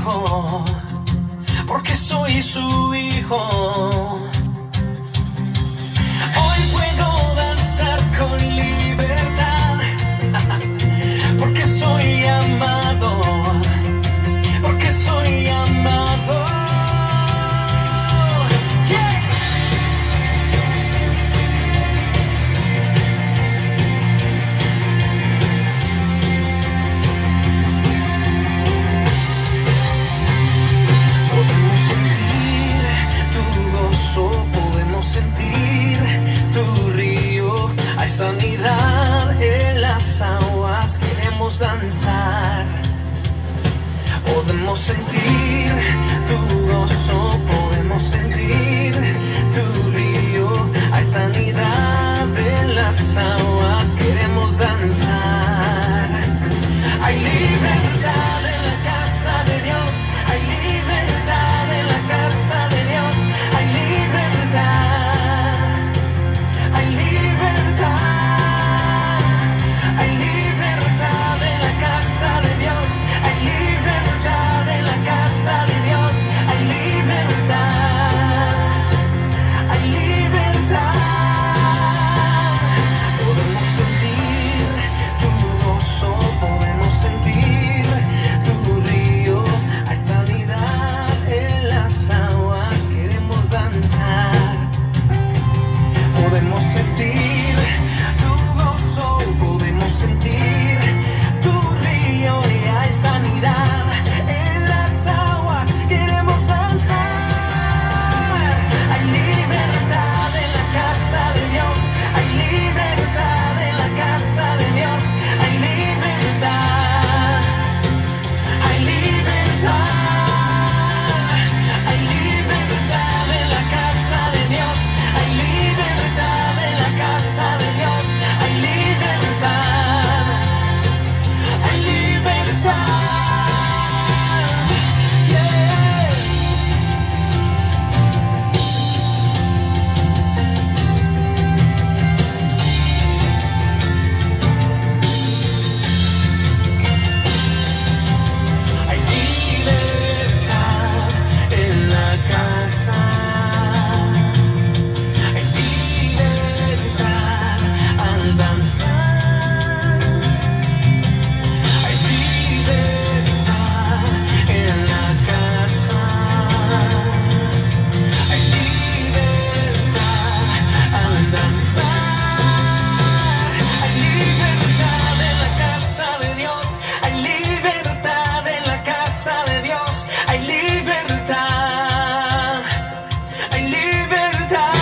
hijo, porque soy su hijo. Hoy puedo danzar con libertad, porque soy amado, porque soy amado. Yeah. Podemos sentir tu río, hay sanidad en las aguas, queremos danzar. Podemos sentir tu gozo, podemos sentir tu río, hay sanidad en las aguas, queremos danzar. Hay libertad en la casa de Dios, hay libertad en la casa de Dios, hay libertad, hay libertad, hay libertad en la casa de Dios, hay libertad en la casa de Dios, hay libertad, hay libertad. Podemos sentir tu gozo, podemos sentir tu río, hay sanidad en las aguas, queremos danzar. Podemos sentir tu gozo, podemos sentir tu río y hay sanidad en las aguas, queremos danzar. Hay libertad en la casa de Dios, hay libertad en la casa de Dios, hay libertad, hay libertad, hay libertad en la casa de Dios, hay libertad en la casa de Dios, hay libertad, hay libertad. Yeah. Hay libertad en la casa, hay libertad al danzar, hay libertad en la casa, hay libertad al danzar, hay libertad en la casa de Dios, hay libertad en la casa de Dios, hay libertad, hay libertad,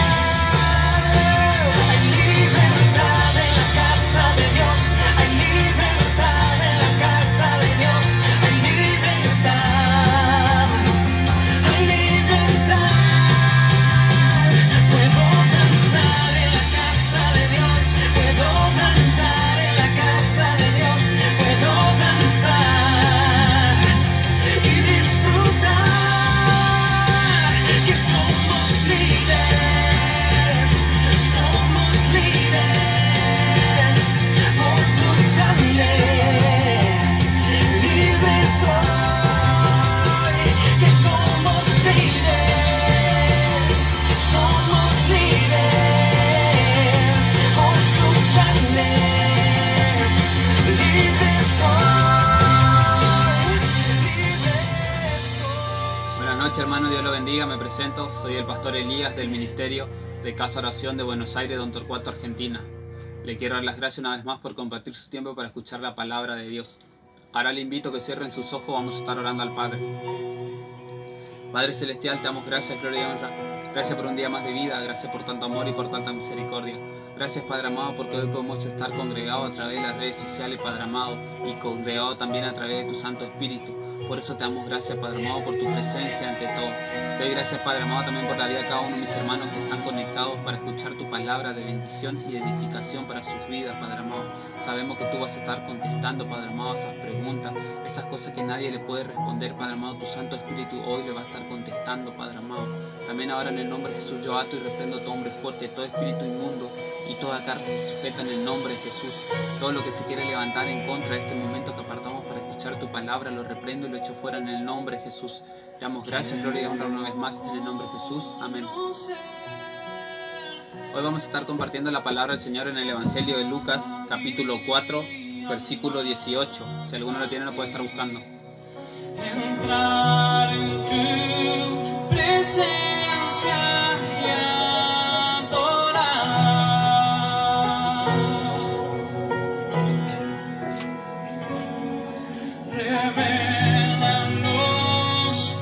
hay libertad en la casa de Dios, hay libertad en la casa de Dios, hay libertad, hay libertad. Puedo danzar en la casa de Dios, puedo danzar en la casa de Dios, puedo danzar y disfrutar que somos líderes por tu sangre, libre soy, que somos líderes por su sangre, libre soy, libre soy. Buenas noches, hermano, Dios lo bendiga. Me presento, soy el pastor Elías del Ministerio de Casa Oración de Buenos Aires, Don Torcuato, Argentina. Le quiero dar las gracias una vez más por compartir su tiempo para escuchar la palabra de Dios. Ahora le invito a que cierren sus ojos, vamos a estar orando al Padre. Padre Celestial, te damos gracias, gloria y honra. Gracias por un día más de vida, gracias por tanto amor y por tanta misericordia. Gracias, Padre amado, porque hoy podemos estar congregados a través de las redes sociales, Padre amado, y congregados también a través de tu Santo Espíritu. Por eso te damos gracias, Padre amado, por tu presencia ante todo. Te doy gracias, Padre amado, también por la vida de cada uno de mis hermanos que están conectados para escuchar tu palabra de bendición y de edificación para sus vidas, Padre amado. Sabemos que tú vas a estar contestando, Padre amado, esas preguntas, esas cosas que nadie le puede responder, Padre amado. Tu Santo Espíritu hoy le va a estar contestando, Padre amado. También ahora en el nombre de Jesús yo ato y reprendo todo hombre fuerte, todo espíritu inmundo y toda carne se sujeta en el nombre de Jesús. Todo lo que se quiere levantar en contra de este momento que apartamos para escuchar escuchar tu palabra, lo reprendo y lo echo fuera en el nombre de Jesús. Te damos gracias, gloria y honra una vez más en el nombre de Jesús. Amén. Hoy vamos a estar compartiendo la palabra del Señor en el Evangelio de Lucas, capítulo 4, versículo 18. Si alguno lo tiene, lo puede estar buscando. Entrar en tu presencia y adorar. Revélanos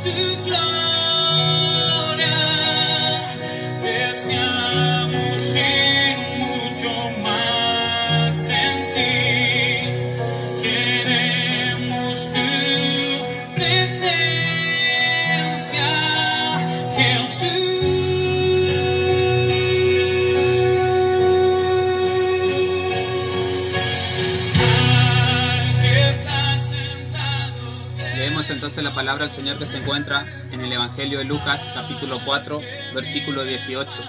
tu gloria, deseamos ir mucho más en ti. Queremos tu presencia, Jesús. Leemos entonces la palabra del Señor que se encuentra en el Evangelio de Lucas, capítulo 4, versículo 18.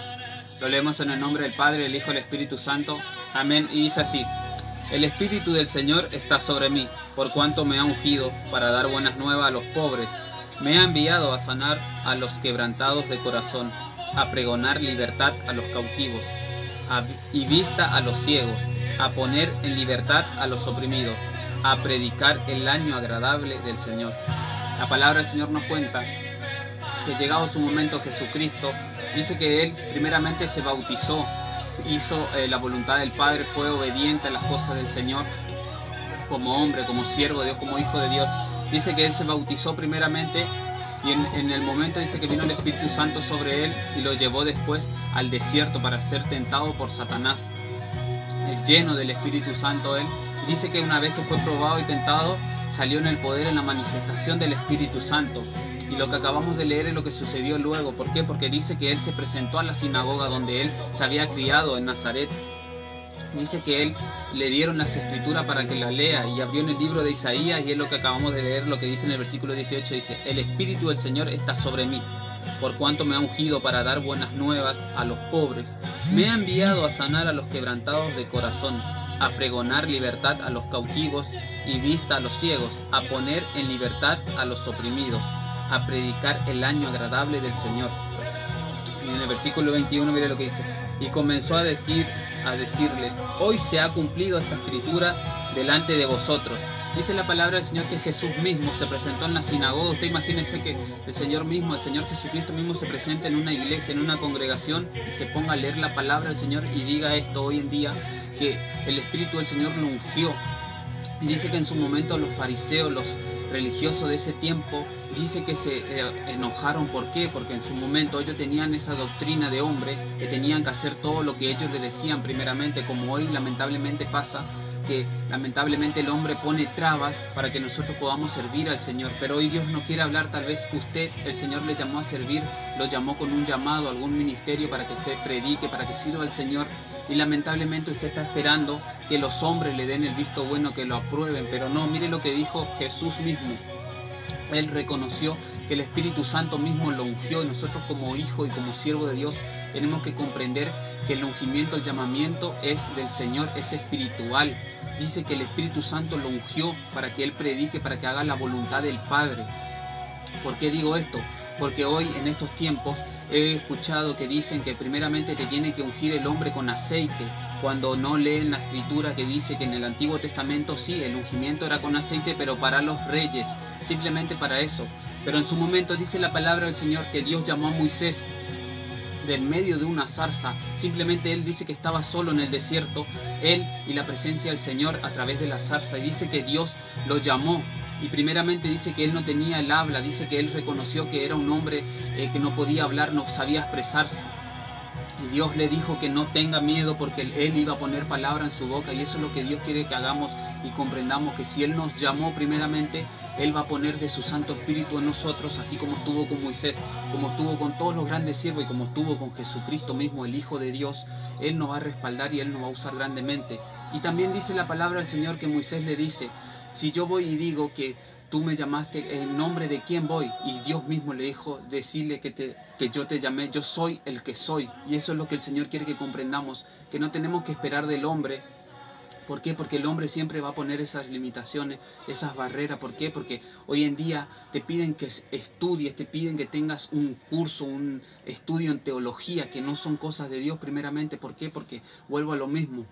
Lo leemos en el nombre del Padre, del Hijo y del Espíritu Santo. Amén. Y dice así: El Espíritu del Señor está sobre mí, por cuanto me ha ungido para dar buenas nuevas a los pobres. Me ha enviado a sanar a los quebrantados de corazón, a pregonar libertad a los cautivos y vista a los ciegos, a poner en libertad a los oprimidos, a predicar el año agradable del Señor. La palabra del Señor nos cuenta que llegado su momento Jesucristo, dice que Él primeramente se bautizó, hizo la voluntad del Padre, fue obediente a las cosas del Señor, como hombre, como siervo de Dios, como hijo de Dios. Dice que Él se bautizó primeramente y en el momento dice que vino el Espíritu Santo sobre Él y lo llevó después al desierto para ser tentado por Satanás. Lleno del Espíritu Santo Él, dice que una vez que fue probado y tentado, salió en el poder, en la manifestación del Espíritu Santo. Y lo que acabamos de leer es lo que sucedió luego. ¿Por qué? Porque dice que Él se presentó a la sinagoga donde Él se había criado, en Nazaret. Dice que Él le dieron las escrituras para que la lea y abrió en el libro de Isaías, y es lo que acabamos de leer, lo que dice en el versículo 18, dice: El Espíritu del Señor está sobre mí, por cuanto me ha ungido para dar buenas nuevas a los pobres. Me ha enviado a sanar a los quebrantados de corazón, a pregonar libertad a los cautivos y vista a los ciegos, a poner en libertad a los oprimidos, a predicar el año agradable del Señor. Y en el versículo 21 mire lo que dice: y comenzó a decirles: hoy se ha cumplido esta escritura delante de vosotros. Dice la palabra del Señor que Jesús mismo se presentó en la sinagoga. Usted imagínese que el Señor mismo, el Señor Jesucristo mismo, se presente en una iglesia, en una congregación, y se ponga a leer la palabra del Señor y diga esto hoy en día, que el Espíritu del Señor lo ungió. Y dice que en su momento los fariseos, los religiosos de ese tiempo, dice que se enojaron. ¿Por qué? Porque en su momento ellos tenían esa doctrina de hombre, que tenían que hacer todo lo que ellos le decían primeramente, como hoy lamentablemente pasa, que lamentablemente el hombre pone trabas para que nosotros podamos servir al Señor. Pero hoy Dios no quiere hablar, tal vez usted, el Señor le llamó a servir, lo llamó con un llamado, algún ministerio para que usted predique, para que sirva al Señor, y lamentablemente usted está esperando que los hombres le den el visto bueno, que lo aprueben. Pero no, mire lo que dijo Jesús mismo. Él reconoció que el Espíritu Santo mismo lo ungió, y nosotros como hijo y como siervo de Dios tenemos que comprender que el ungimiento, el llamamiento es del Señor, es espiritual. Dice que el Espíritu Santo lo ungió para que Él predique, para que haga la voluntad del Padre. ¿Por qué digo esto? Porque hoy en estos tiempos he escuchado que dicen que primeramente te tiene que ungir el hombre con aceite, cuando no leen la escritura que dice que en el Antiguo Testamento sí, el ungimiento era con aceite, pero para los reyes, simplemente para eso. Pero en su momento dice la palabra del Señor que Dios llamó a Moisés de en medio de una zarza. Simplemente él dice que estaba solo en el desierto, él y la presencia del Señor a través de la zarza, y dice que Dios lo llamó. Y primeramente dice que él no tenía el habla, dice que él reconoció que era un hombre que no podía hablar, no sabía expresarse. Y Dios le dijo que no tenga miedo, porque Él iba a poner palabra en su boca. Y eso es lo que Dios quiere que hagamos y comprendamos, que si Él nos llamó primeramente, Él va a poner de su Santo Espíritu en nosotros, así como estuvo con Moisés, como estuvo con todos los grandes siervos y como estuvo con Jesucristo mismo, el Hijo de Dios. Él nos va a respaldar y Él nos va a usar grandemente. Y también dice la palabra del Señor que Moisés le dice: si yo voy y digo que tú me llamaste, ¿en nombre de quién voy? Y Dios mismo le dijo: decirle que yo te llamé, yo soy el que soy. Y eso es lo que el Señor quiere que comprendamos, que no tenemos que esperar del hombre ¿Por qué? Porque el hombre siempre va a poner esas limitaciones, esas barreras. ¿Por qué? Porque hoy en día te piden que estudies, te piden que tengas un curso, un estudio en teología, que no son cosas de Dios primeramente. ¿Por qué? Porque vuelvo a lo mismo.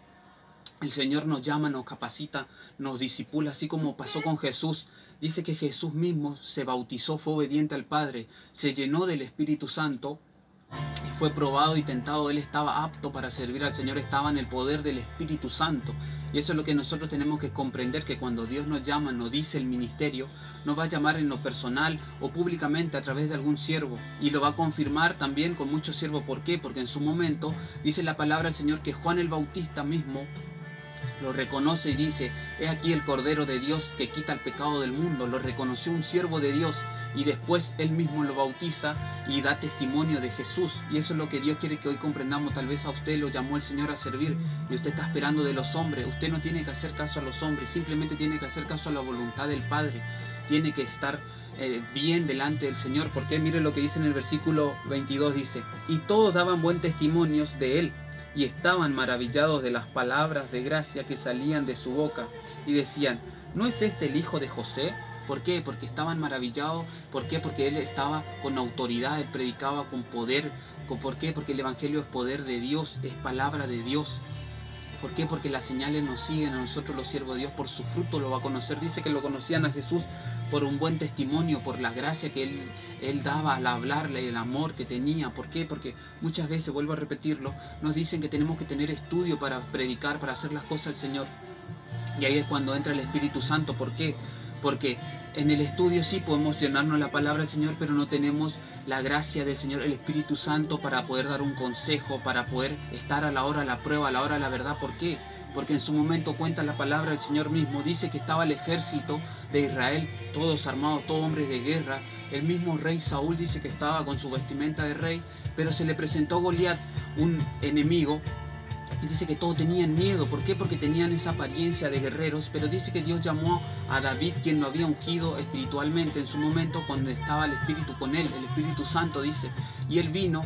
El Señor nos llama, nos capacita, nos disipula, así como pasó con Jesús. Dice que Jesús mismo se bautizó, fue obediente al Padre, se llenó del Espíritu Santo, fue probado y tentado. Él estaba apto para servir al Señor, estaba en el poder del Espíritu Santo. Y eso es lo que nosotros tenemos que comprender, que cuando Dios nos llama, nos dice el ministerio, nos va a llamar en lo personal o públicamente a través de algún siervo. Y lo va a confirmar también con muchos siervos. ¿Por qué? Porque en su momento dice la palabra del Señor que Juan el Bautista mismo lo reconoce y dice: he aquí el Cordero de Dios que quita el pecado del mundo. Lo reconoció un siervo de Dios y después él mismo lo bautiza y da testimonio de Jesús. Y eso es lo que Dios quiere que hoy comprendamos. Tal vez a usted lo llamó el Señor a servir y usted está esperando de los hombres. Usted no tiene que hacer caso a los hombres, simplemente tiene que hacer caso a la voluntad del Padre. Tiene que estar bien delante del Señor. Porque mire lo que dice en el versículo 22, dice: y todos daban buen testimonio de él, y estaban maravillados de las palabras de gracia que salían de su boca, y decían: ¿no es este el hijo de José? ¿Por qué? Porque estaban maravillados. ¿Por qué? Porque él estaba con autoridad, él predicaba con poder. ¿Por qué? Porque el Evangelio es poder de Dios, es palabra de Dios. ¿Por qué? Porque las señales nos siguen a nosotros los siervos de Dios. Por su fruto lo va a conocer. Dice que lo conocían a Jesús por un buen testimonio, por la gracia que él daba al hablarle, el amor que tenía. ¿Por qué? Porque muchas veces, vuelvo a repetirlo, nos dicen que tenemos que tener estudio para predicar, para hacer las cosas al Señor. Y ahí es cuando entra el Espíritu Santo. ¿Por qué? Porque en el estudio sí podemos llenarnos la palabra del Señor, pero no tenemos la gracia del Señor, el Espíritu Santo, para poder dar un consejo, para poder estar a la hora de la prueba, a la hora de la verdad. ¿Por qué? Porque en su momento cuenta la palabra del Señor mismo. Dice que estaba el ejército de Israel, todos armados, todos hombres de guerra. El mismo rey Saúl dice que estaba con su vestimenta de rey, pero se le presentó Goliat, un enemigo, y dice que todos tenían miedo. ¿Por qué? Porque tenían esa apariencia de guerreros. Pero dice que Dios llamó a David, quien lo había ungido espiritualmente en su momento, cuando estaba el Espíritu con él, el Espíritu Santo, dice. Y él vino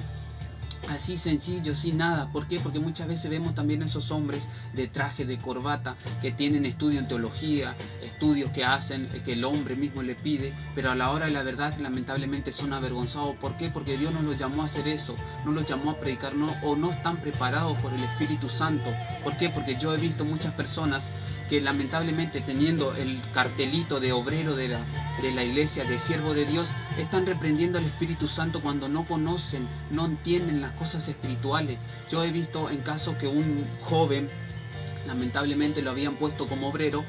así sencillo, sin nada. ¿Por qué? Porque muchas veces vemos también esos hombres de traje, de corbata, que tienen estudio en teología, estudios que hacen, que el hombre mismo le pide, pero a la hora de la verdad lamentablemente son avergonzados. ¿Por qué? Porque Dios no los llamó a hacer eso, no los llamó a predicar, o no están preparados por el Espíritu Santo. ¿Por qué? Porque yo he visto muchas personas que lamentablemente, teniendo el cartelito de obrero de la iglesia, de siervo de Dios, están reprendiendo al Espíritu Santo cuando no conocen, no entienden las cosas espirituales. Yo he visto en casos que un joven, lamentablemente lo habían puesto como obrero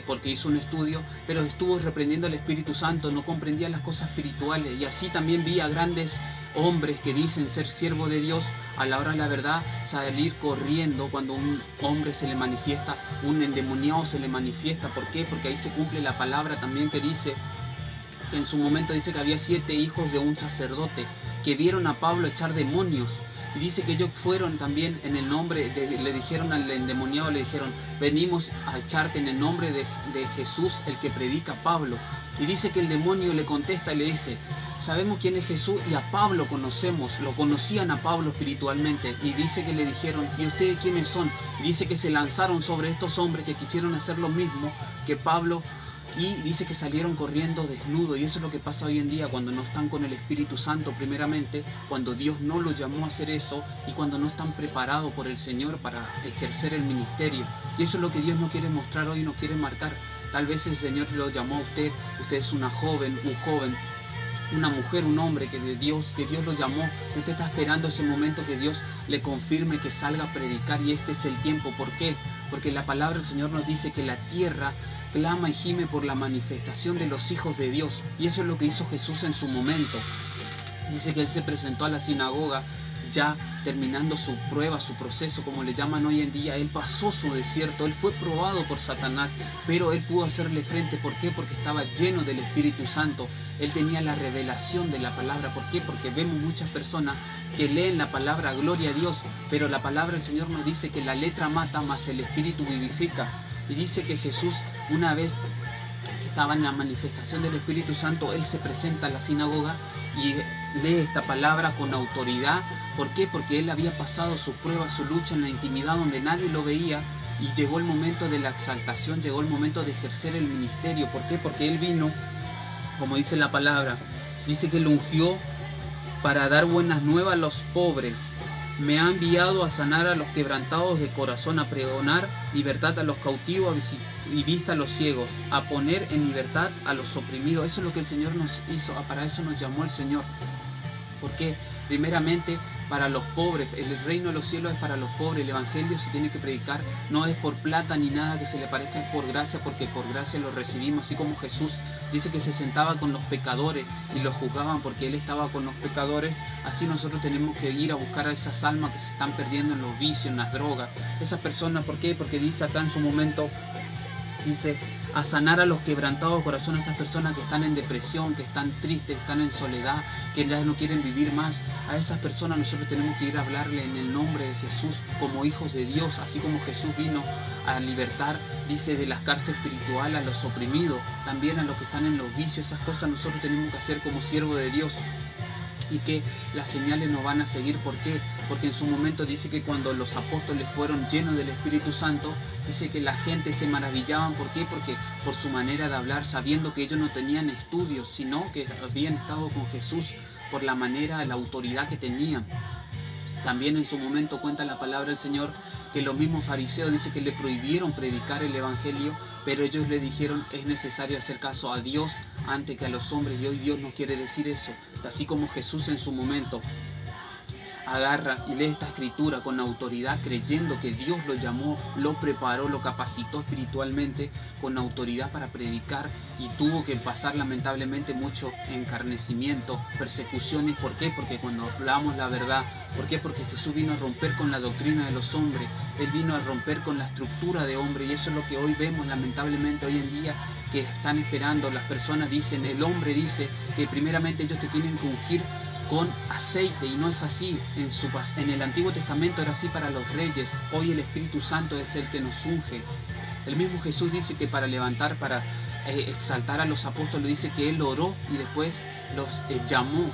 porque hizo un estudio, pero estuvo reprendiendo al Espíritu Santo, no comprendía las cosas espirituales. Y así también vi a grandes hombres que dicen ser siervo de Dios, a la hora de la verdad salir corriendo cuando un hombre se le manifiesta, un endemoniado se le manifiesta. ¿Por qué? Porque ahí se cumple la palabra también que dice, que en su momento dice que había 7 hijos de un sacerdote que vieron a Pablo echar demonios. Y dice que ellos fueron también en el nombre, le dijeron al endemoniado, le dijeron: venimos a echarte en el nombre de Jesús, el que predica Pablo. Y dice que el demonio le contesta y le dice: sabemos quién es Jesús y a Pablo conocemos. Lo conocían a Pablo espiritualmente. Y dice que le dijeron: ¿y ustedes quiénes son? Y dice que se lanzaron sobre estos hombres que quisieron hacer lo mismo que Pablo. Y dice que salieron corriendo desnudos. Y eso es lo que pasa hoy en día cuando no están con el Espíritu Santo primeramente, cuando Dios no los llamó a hacer eso, y cuando no están preparados por el Señor para ejercer el ministerio. Y eso es lo que Dios nos quiere mostrar hoy, nos quiere marcar. Tal vez el Señor lo llamó a usted, usted es una joven, un joven, una mujer, un hombre que Dios lo llamó, y usted está esperando ese momento que Dios le confirme que salga a predicar, y este es el tiempo. ¿Por qué? Porque la palabra del Señor nos dice que la tierra clama y gime por la manifestación de los hijos de Dios, y eso es lo que hizo Jesús en su momento. Dice que Él se presentó a la sinagoga ya terminando su prueba, su proceso, como le llaman hoy en día. Él pasó su desierto, Él fue probado por Satanás, pero Él pudo hacerle frente. ¿Por qué? Porque estaba lleno del Espíritu Santo. Él tenía la revelación de la palabra. ¿Por qué? Porque vemos muchas personas que leen la palabra, gloria a Dios, pero la palabra del Señor nos dice que la letra mata, mas el Espíritu vivifica. Y dice que Jesús, una vez que estaba en la manifestación del Espíritu Santo, Él se presenta a la sinagoga y lee esta palabra con autoridad. ¿Por qué? Porque Él había pasado su prueba, su lucha en la intimidad donde nadie lo veía, Y llegó el momento de la exaltación, llegó el momento de ejercer el ministerio. ¿Por qué? Porque Él vino, como dice la palabra, dice que lo ungió para dar buenas nuevas a los pobres. Me ha enviado a sanar a los quebrantados de corazón, a pregonar libertad a los cautivos y vista a los ciegos, a poner en libertad a los oprimidos. Eso es lo que el Señor nos hizo, para eso nos llamó el Señor. ¿Por qué? Primeramente para los pobres. El reino de los cielos es para los pobres. El evangelio se tiene que predicar, no es por plata ni nada que se le parezca, es por gracia, porque por gracia lo recibimos. Así como Jesús dice que se sentaba con los pecadores y los juzgaban porque Él estaba con los pecadores, así nosotros tenemos que ir a buscar a esas almas que se están perdiendo en los vicios, en las drogas. Esas personas, ¿por qué? Porque dice acá en su momento, dice, a sanar a los quebrantados de corazón, a esas personas que están en depresión, que están tristes, que están en soledad, que ya no quieren vivir más. A esas personas nosotros tenemos que ir a hablarle en el nombre de Jesús como hijos de Dios, así como Jesús vino a libertar, dice, de las cárceles espirituales a los oprimidos, también a los que están en los vicios. Esas cosas nosotros tenemos que hacer como siervos de Dios. Y que las señales nos van a seguir. ¿Por qué? Porque en su momento dice que cuando los apóstoles fueron llenos del Espíritu Santo, dice que la gente se maravillaban. ¿Por qué? Porque por su manera de hablar, sabiendo que ellos no tenían estudios, sino que habían estado con Jesús por la manera, la autoridad que tenían. También en su momento cuenta la palabra del Señor que los mismos fariseos dice que le prohibieron predicar el evangelio, pero ellos le dijeron es necesario hacer caso a Dios antes que a los hombres, y hoy Dios no quiere decir eso. Así como Jesús en su momento agarra y lee esta escritura con autoridad, creyendo que Dios lo llamó, lo preparó, lo capacitó espiritualmente con autoridad para predicar, y tuvo que pasar lamentablemente mucho encarnecimiento, persecuciones. ¿Por qué? Porque cuando hablamos la verdad, ¿por qué? Porque Jesús vino a romper con la doctrina de los hombres, Él vino a romper con la estructura de hombre, y eso es lo que hoy vemos lamentablemente hoy en día, que están esperando. Las personas dicen, el hombre dice que primeramente ellos te tienen que ungir con aceite, y no es así. En el Antiguo Testamento era así para los reyes, hoy el Espíritu Santo es el que nos unge. El mismo Jesús dice que para levantar, para exaltar a los apóstoles, dice que Él oró y después los llamó.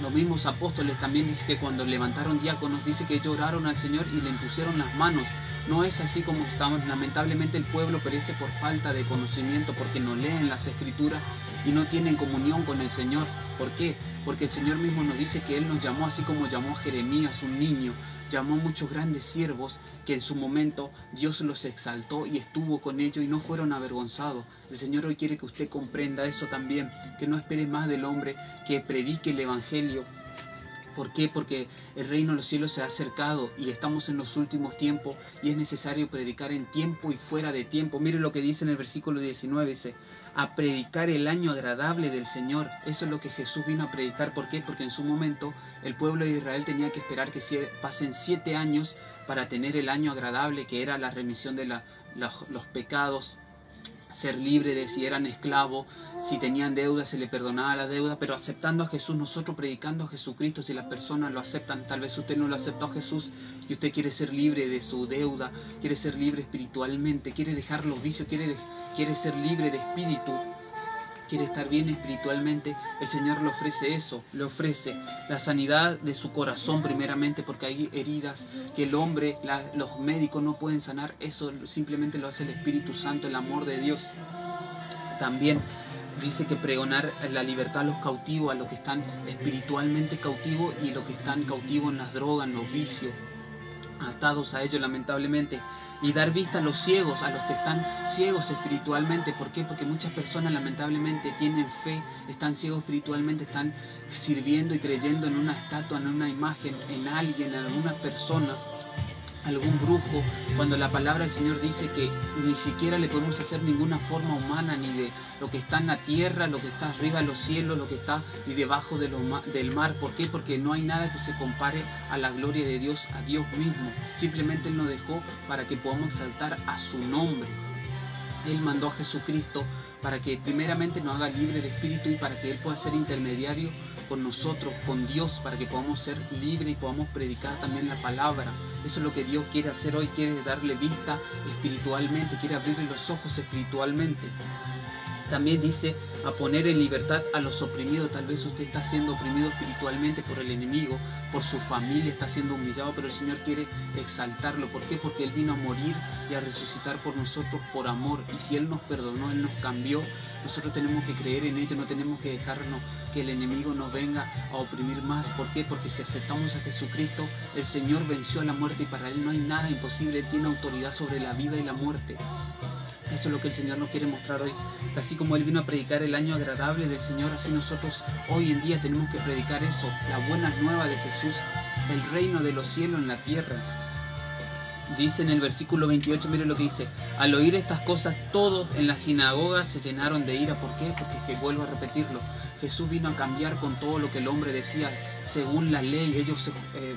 Los mismos apóstoles también dice que cuando levantaron diáconos, dice que ellos oraron al Señor y le impusieron las manos. No es así como estamos. Lamentablemente el pueblo perece por falta de conocimiento, porque no leen las escrituras y no tienen comunión con el Señor. ¿Por qué? Porque el Señor mismo nos dice que Él nos llamó, así como llamó a Jeremías, un niño, llamó a muchos grandes siervos que en su momento Dios los exaltó y estuvo con ellos y no fueron avergonzados. El Señor hoy quiere que usted comprenda eso también, que no espere más del hombre, que predique el evangelio. ¿Por qué? Porque el reino de los cielos se ha acercado y estamos en los últimos tiempos, y es necesario predicar en tiempo y fuera de tiempo. Mire lo que dice en el versículo 19, dice, a predicar el año agradable del Señor. Eso es lo que Jesús vino a predicar. ¿Por qué? Porque en su momento el pueblo de Israel tenía que esperar que pasen 7 años para tener el año agradable, que era la remisión de los pecados, ser libre de si eran esclavos, si tenían deuda se le perdonaba la deuda. Pero aceptando a Jesús, nosotros predicando a Jesucristo, si las personas lo aceptan, tal vez usted no lo aceptó a Jesús y usted quiere ser libre de su deuda, quiere ser libre espiritualmente, quiere dejar los vicios, quiere ser libre de espíritu, quiere estar bien espiritualmente, el Señor le ofrece eso, le ofrece la sanidad de su corazón primeramente, porque hay heridas que el hombre, los médicos no pueden sanar. Eso simplemente lo hace el Espíritu Santo, el amor de Dios. También dice que pregonar la libertad a los cautivos, a los que están espiritualmente cautivos y los que están cautivos en las drogas, en los vicios, atados a ellos lamentablemente, y dar vista a los ciegos, a los que están ciegos espiritualmente. ¿Por qué? Porque muchas personas lamentablemente tienen fe, están ciegos espiritualmente, están sirviendo y creyendo en una estatua, en una imagen, en alguien, en alguna persona, algún brujo, cuando la palabra del Señor dice que ni siquiera le podemos hacer ninguna forma humana, ni de lo que está en la tierra, lo que está arriba de los cielos, lo que está y debajo del mar. ¿Por qué? Porque no hay nada que se compare a la gloria de Dios, a Dios mismo. Simplemente Él nos dejó para que podamos exaltar a su nombre. Él mandó a Jesucristo para que primeramente nos haga libre de espíritu, y para que Él pueda ser intermediario con nosotros, con Dios, para que podamos ser libres y podamos predicar también la palabra. Eso es lo que Dios quiere hacer hoy, quiere darle vista espiritualmente, quiere abrirle los ojos espiritualmente. También dice a poner en libertad a los oprimidos. Tal vez usted está siendo oprimido espiritualmente por el enemigo, por su familia, está siendo humillado, pero el Señor quiere exaltarlo. ¿Por qué? Porque Él vino a morir y a resucitar por nosotros por amor. Y si Él nos perdonó, Él nos cambió, nosotros tenemos que creer en ello, no tenemos que dejarnos que el enemigo nos venga a oprimir más. ¿Por qué? Porque si aceptamos a Jesucristo, el Señor venció a la muerte y para Él no hay nada imposible. Él tiene autoridad sobre la vida y la muerte. Eso es lo que el Señor nos quiere mostrar hoy. Así como Él vino a predicar el año agradable del Señor, así nosotros hoy en día tenemos que predicar eso, la buena nueva de Jesús, el reino de los cielos en la tierra. Dice en el versículo 28, mire lo que dice: al oír estas cosas, todos en la sinagoga se llenaron de ira. ¿Por qué? Porque vuelvo a repetirlo, Jesús vino a cambiar con todo lo que el hombre decía según la ley. Ellos se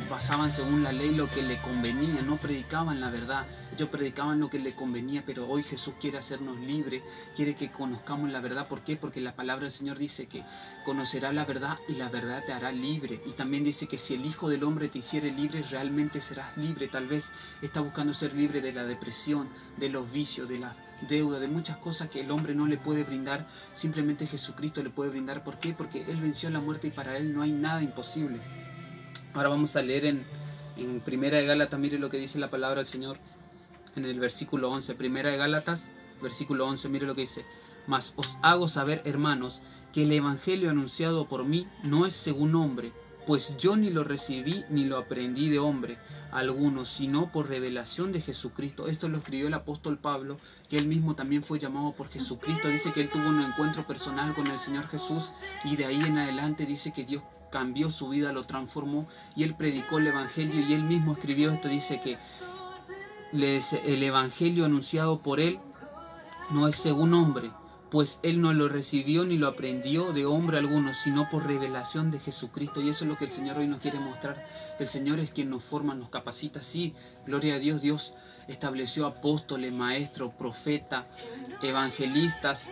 basaban según la ley lo que le convenía, no predicaban la verdad, ellos predicaban lo que le convenía. Pero hoy Jesús quiere hacernos libres, quiere que conozcamos la verdad. ¿Por qué? Porque la palabra del Señor dice que conocerás la verdad y la verdad te hará libre. Y también dice que si el Hijo del Hombre te hiciere libre, realmente serás libre. Tal vez está buscando ser libre de la depresión, de los vicios, de la deuda, de muchas cosas que el hombre no le puede brindar. Simplemente Jesucristo le puede brindar. ¿Por qué? Porque Él venció la muerte y para Él no hay nada imposible. Ahora vamos a leer en Primera de Gálatas. Mire lo que dice la palabra del Señor en el versículo 11. Primera de Gálatas, versículo 11, mire lo que dice: mas os hago saber, hermanos, que el evangelio anunciado por mí no es según hombre, pues yo ni lo recibí ni lo aprendí de hombre alguno, sino por revelación de Jesucristo. Esto lo escribió el apóstol Pablo, que él mismo también fue llamado por Jesucristo. Dice que él tuvo un encuentro personal con el Señor Jesús y de ahí en adelante dice que Dios cambió su vida, lo transformó y él predicó el evangelio y él mismo escribió esto. Dice que el evangelio anunciado por él no es según hombre, pues él no lo recibió ni lo aprendió de hombre alguno, sino por revelación de Jesucristo. Y eso es lo que el Señor hoy nos quiere mostrar. El Señor es quien nos forma, nos capacita. Sí, gloria a Dios, Dios estableció apóstoles, maestros, profetas, evangelistas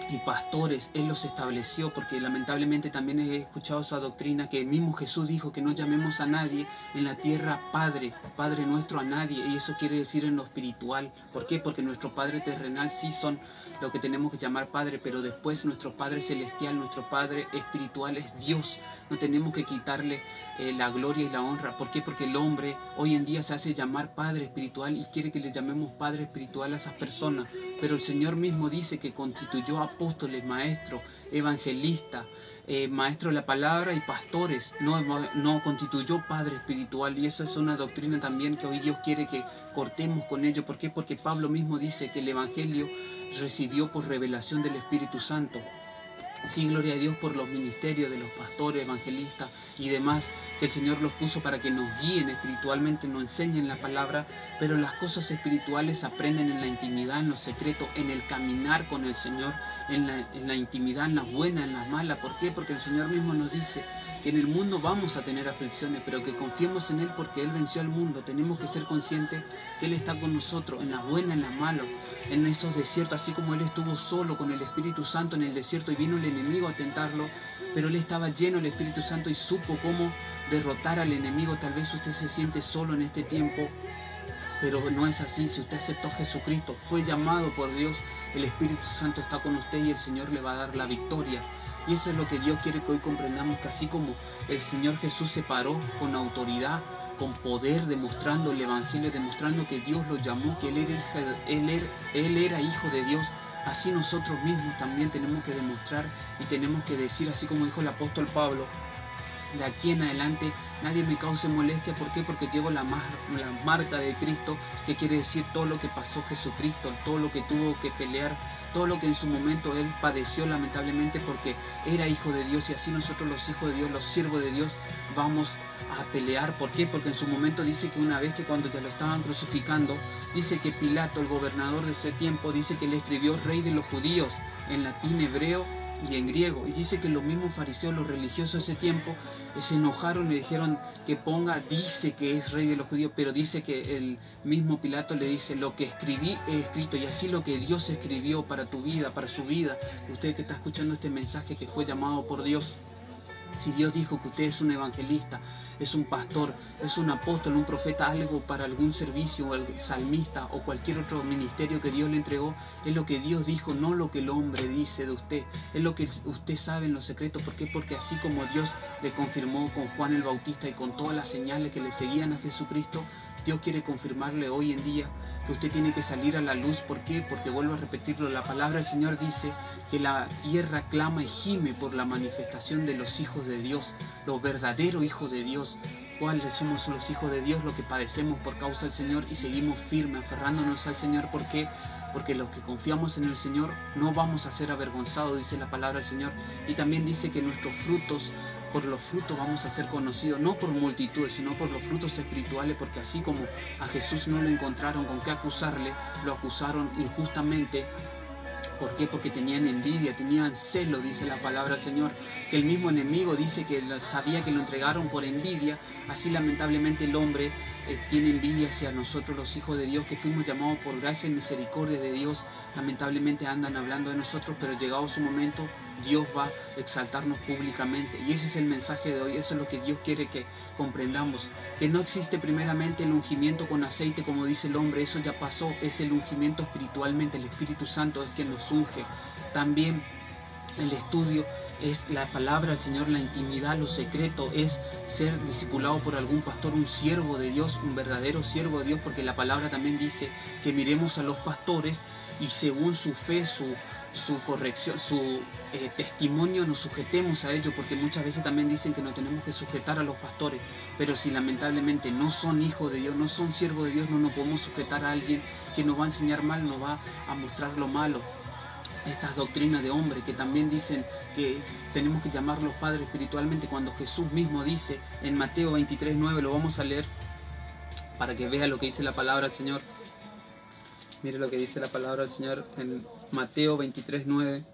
y pastores. Él los estableció, porque lamentablemente también he escuchado esa doctrina que el mismo Jesús dijo que no llamemos a nadie en la tierra Padre, Padre nuestro, a nadie. Y eso quiere decir en lo espiritual. ¿Por qué? Porque nuestro Padre terrenal sí son lo que tenemos que llamar Padre, pero después nuestro Padre celestial, nuestro Padre espiritual es Dios. No tenemos que quitarle la gloria y la honra. ¿Por qué? Porque el hombre hoy en día se hace llamar Padre espiritual y quiere que le llamemos Padre espiritual a esas personas. Pero el Señor mismo dice que constituyó apóstoles, maestros, evangelistas, maestros de la palabra y pastores. No constituyó Padre espiritual, y eso es una doctrina también que hoy Dios quiere que cortemos con ello. ¿Por qué? Porque Pablo mismo dice que el evangelio recibió por revelación del Espíritu Santo. Sí, gloria a Dios por los ministerios de los pastores, evangelistas y demás, que el Señor los puso para que nos guíen espiritualmente, nos enseñen la palabra, pero las cosas espirituales se aprenden en la intimidad, en los secretos, en el caminar con el Señor, en la intimidad, en las buenas, en las malas. ¿Por qué? Porque el Señor mismo nos dice que en el mundo vamos a tener aflicciones, pero que confiemos en Él porque Él venció al mundo. Tenemos que ser conscientes que Él está con nosotros, en las buenas, en las malas, en esos desiertos, así como Él estuvo solo con el Espíritu Santo en el desierto y vino el enemigo a tentarlo, pero Él estaba lleno del Espíritu Santo y supo cómo derrotar al enemigo. Tal vez usted se siente solo en este tiempo, pero no es así. Si usted aceptó a Jesucristo, fue llamado por Dios, el Espíritu Santo está con usted y el Señor le va a dar la victoria. Y eso es lo que Dios quiere que hoy comprendamos, que así como el Señor Jesús se paró con autoridad, con poder, demostrando el Evangelio, demostrando que Dios lo llamó, que Él era hijo de Dios, así nosotros mismos también tenemos que demostrar y tenemos que decir, así como dijo el apóstol Pablo: de aquí en adelante nadie me cause molestia. ¿Por qué? Porque llevo la marca de Cristo, que quiere decir todo lo que pasó Jesucristo, todo lo que tuvo que pelear, todo lo que en su momento Él padeció lamentablemente, porque era hijo de Dios. Y así nosotros, los hijos de Dios, los siervos de Dios, vamos a pelear. ¿Por qué? Porque en su momento dice que una vez que cuando ya lo estaban crucificando, dice que Pilato, el gobernador de ese tiempo, dice que le escribió Rey de los Judíos en latín, hebreo y en griego. Y dice que los mismos fariseos, los religiosos de ese tiempo, se enojaron y le dijeron que ponga, dice que es Rey de los Judíos, pero dice que el mismo Pilato le dice: lo que escribí he escrito. Y así lo que Dios escribió para tu vida, para su vida, usted que está escuchando este mensaje, que fue llamado por Dios, Si Dios dijo que usted es un evangelista, es un pastor, es un apóstol, un profeta, algo para algún servicio, o el salmista o cualquier otro ministerio que Dios le entregó, es lo que Dios dijo, no lo que el hombre dice de usted. Es lo que usted sabe en los secretos. ¿Por qué? Porque así como Dios le confirmó con Juan el Bautista y con todas las señales que le seguían a Jesucristo, Dios quiere confirmarle hoy en día que usted tiene que salir a la luz. ¿Por qué? Porque vuelvo a repetirlo, la palabra del Señor dice que la tierra clama y gime por la manifestación de los hijos de Dios, los verdaderos hijos de Dios. ¿Cuáles somos los hijos de Dios? Los que padecemos por causa del Señor y seguimos firmes, aferrándonos al Señor. ¿Por qué? Porque los que confiamos en el Señor no vamos a ser avergonzados, dice la palabra del Señor. Y también dice que nuestros frutos, por los frutos vamos a ser conocidos, no por multitudes, sino por los frutos espirituales, porque así como a Jesús no le encontraron con qué acusarle, lo acusaron injustamente. ¿Por qué? Porque tenían envidia, tenían celo, dice la palabra del Señor. Que el mismo enemigo dice que sabía que lo entregaron por envidia. Así lamentablemente el hombre tiene envidia hacia nosotros, los hijos de Dios, que fuimos llamados por gracia y misericordia de Dios. Lamentablemente andan hablando de nosotros, pero llegado su momento, Dios va a exaltarnos públicamente. Y ese es el mensaje de hoy. Eso es lo que Dios quiere que comprendamos. Que no existe primeramente el ungimiento con aceite, como dice el hombre. Eso ya pasó. Es el ungimiento espiritualmente. El Espíritu Santo es quien nos unge. También el estudio es la palabra del Señor, la intimidad, lo secreto, es ser discipulado por algún pastor, un siervo de Dios, un verdadero siervo de Dios, porque la palabra también dice que miremos a los pastores y según su fe, su corrección, su testimonio, nos sujetemos a ellos, porque muchas veces también dicen que no tenemos que sujetar a los pastores, pero si lamentablemente no son hijos de Dios, no son siervos de Dios, no nos podemos sujetar a alguien que nos va a enseñar mal, nos va a mostrar lo malo. Estas doctrinas de hombre que también dicen que tenemos que llamarlos padres espiritualmente, cuando Jesús mismo dice en Mateo 23:9, lo vamos a leer para que vea lo que dice la palabra del Señor. Mire lo que dice la palabra del Señor en Mateo 23:9.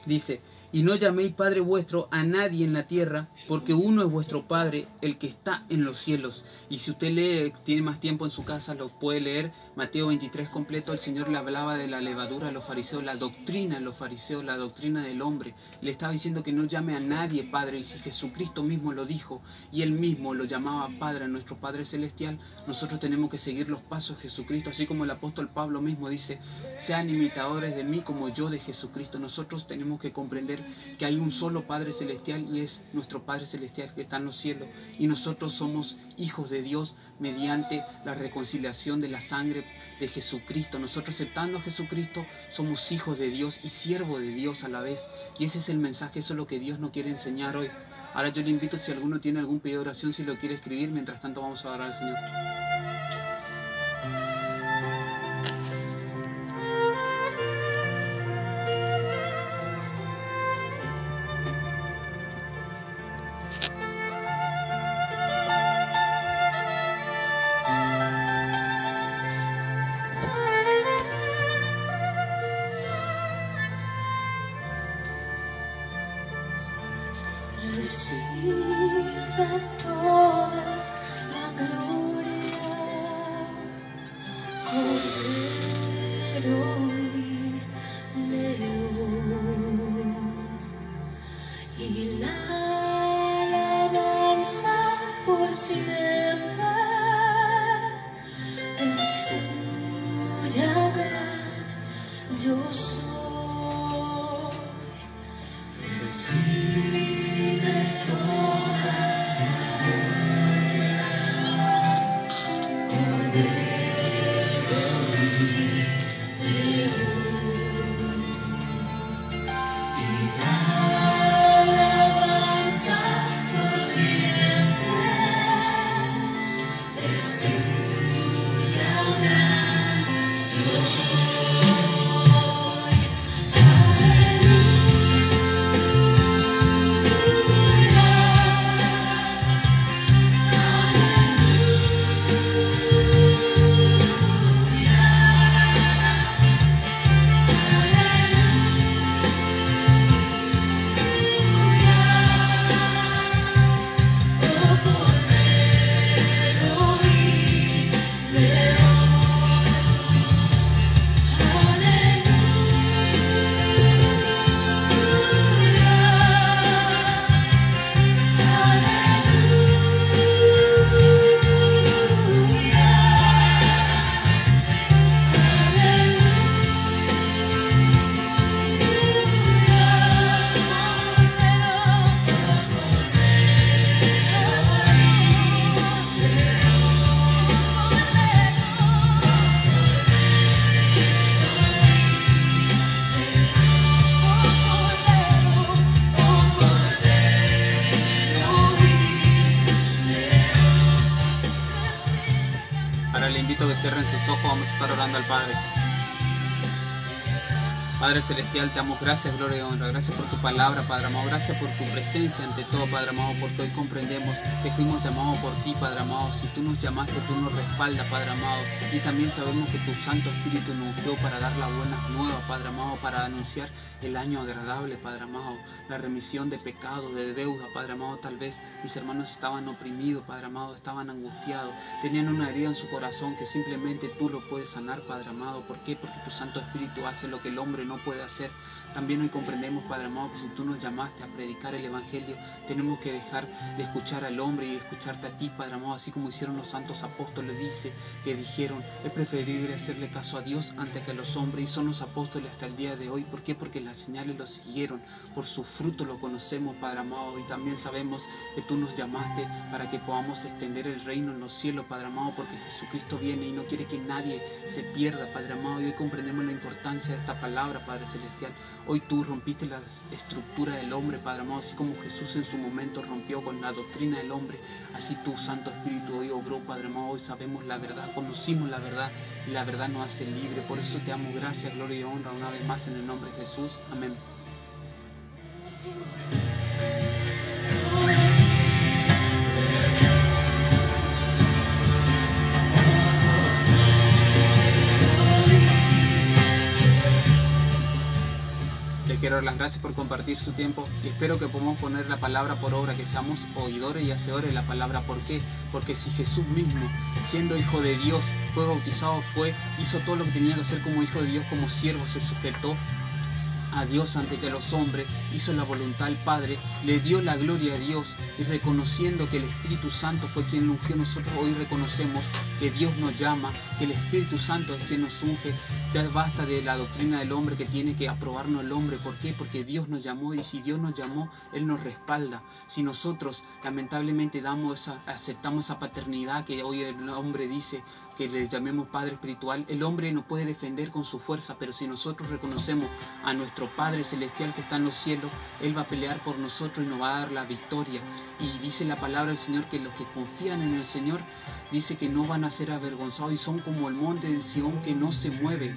Dice: y no llaméis Padre vuestro a nadie en la tierra, porque uno es vuestro Padre, el que está en los cielos. Y si usted lee, tiene más tiempo en su casa, lo puede leer, Mateo 23 completo. El Señor le hablaba de la levadura de los fariseos, la doctrina de los fariseos, la doctrina del hombre. Le estaba diciendo que no llame a nadie Padre, y si Jesucristo mismo lo dijo, y Él mismo lo llamaba Padre, a nuestro Padre Celestial, nosotros tenemos que seguir los pasos de Jesucristo, así como el apóstol Pablo mismo dice: sean imitadores de mí como yo de Jesucristo. Nosotros tenemos que comprender que hay un solo Padre Celestial, y es nuestro Padre Celestial que está en los cielos, y nosotros somos hijos de Dios mediante la reconciliación de la sangre de Jesucristo. Nosotros, aceptando a Jesucristo, somos hijos de Dios y siervos de Dios a la vez, y ese es el mensaje, eso es lo que Dios nos quiere enseñar hoy. Ahora yo le invito, si alguno tiene algún pedido de oración, si lo quiere escribir, mientras tanto vamos a orar al Señor. Recibe toda la gloria, Cordero y León, y la alabanza por siempre es tuya, gran yo soy. Recibe toda la gloria. Cierren sus ojos, vamos a estar orando al Padre. Padre Celestial, te damos gracias, gloria y honra. Gracias por tu palabra, Padre amado. Gracias por tu presencia ante todo, Padre amado, porque hoy comprendemos que fuimos llamados por ti, Padre amado. Si tú nos llamaste, tú nos respaldas, Padre amado. Y también sabemos que tu Santo Espíritu nos ungió para dar las buenas nuevas, Padre amado, para anunciar el año agradable, Padre amado. La remisión de pecados, de deuda, Padre amado. Tal vez mis hermanos estaban oprimidos, Padre amado, estaban angustiados. Tenían una herida en su corazón que simplemente tú lo puedes sanar, Padre amado. ¿Por qué? Porque tu Santo Espíritu hace lo que el hombre no puede hacer. También hoy comprendemos, Padre amado, que si tú nos llamaste a predicar el Evangelio, tenemos que dejar de escuchar al hombre y escucharte a ti, Padre amado, así como hicieron los santos apóstoles. Dice que dijeron, es preferible hacerle caso a Dios antes que a los hombres, y son los apóstoles hasta el día de hoy. ¿Por qué? Porque las señales los siguieron, por su fruto lo conocemos, Padre amado, y también sabemos que tú nos llamaste para que podamos extender el reino en los cielos, Padre amado, porque Jesucristo viene y no quiere que nadie se pierda, Padre amado, y hoy comprendemos la importancia de esta palabra, Padre Celestial. Hoy tú rompiste la estructura del hombre, Padre amado, así como Jesús en su momento rompió con la doctrina del hombre, así tu Santo Espíritu hoy obró, Padre amado. Hoy sabemos la verdad, conocimos la verdad, y la verdad nos hace libre. Por eso te damos gracias, gloria y honra una vez más en el nombre de Jesús. Amén. Le quiero dar las gracias por compartir su tiempo y espero que podamos poner la palabra por obra, que seamos oidores y hacedores de la palabra. ¿Por qué? Porque si Jesús mismo, siendo hijo de Dios, fue bautizado, hizo todo lo que tenía que hacer como hijo de Dios, como siervo, se sujetó a Dios ante que los hombres, hizo la voluntad del Padre, le dio la gloria a Dios, y reconociendo que el Espíritu Santo fue quien lo ungió, nosotros hoy reconocemos que Dios nos llama, que el Espíritu Santo es quien nos unge. Ya basta de la doctrina del hombre que tiene que aprobarnos el hombre. ¿Por qué? Porque Dios nos llamó, y si Dios nos llamó, Él nos respalda. Si nosotros lamentablemente aceptamos esa paternidad que hoy el hombre dice que le llamemos Padre espiritual, el hombre no puede defender con su fuerza, pero si nosotros reconocemos a nuestro Padre Celestial que está en los cielos, Él va a pelear por nosotros y nos va a dar la victoria. Y dice la palabra del Señor que los que confían en el Señor, dice que no van a ser avergonzados y son como el monte del Sión que no se mueve.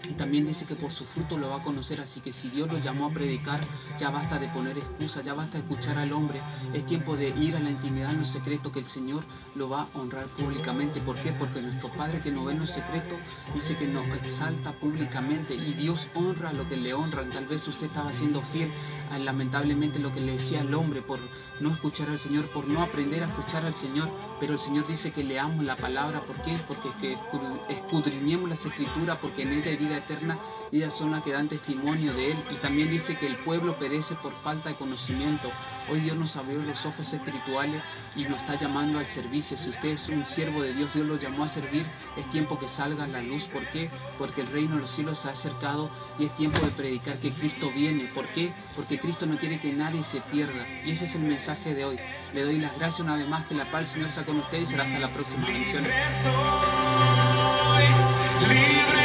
Y también dice que por su fruto lo va a conocer. Así que si Dios lo llamó a predicar, ya basta de poner excusas, ya basta de escuchar al hombre. Es tiempo de ir a la intimidad, en lo secreto, que el Señor lo va a honrar públicamente. ¿Por qué? Porque nuestro Padre que nos ve en lo secreto dice que nos exalta públicamente, y Dios honra lo que le honran. Tal vez usted estaba siendo fiel a lamentablemente lo que le decía al hombre, por no escuchar al Señor, por no aprender a escuchar al Señor, pero el Señor dice que leamos la palabra. ¿Por qué? Porque que escudriñemos las Escrituras, porque en ella hay vida eterna, y ellas son las que dan testimonio de Él. Y también dice que el pueblo perece por falta de conocimiento. Hoy Dios nos abrió los ojos espirituales y nos está llamando al servicio. Si usted es un siervo de Dios, Dios lo llamó a servir, es tiempo que salga a la luz. ¿Por qué? Porque el reino de los cielos se ha acercado y es tiempo de predicar que Cristo viene. ¿Por qué? Porque Cristo no quiere que nadie se pierda, y ese es el mensaje de hoy. Le doy las gracias una vez más, que la paz del Señor sea con ustedes y será hasta la próxima. Bendiciones. Libre.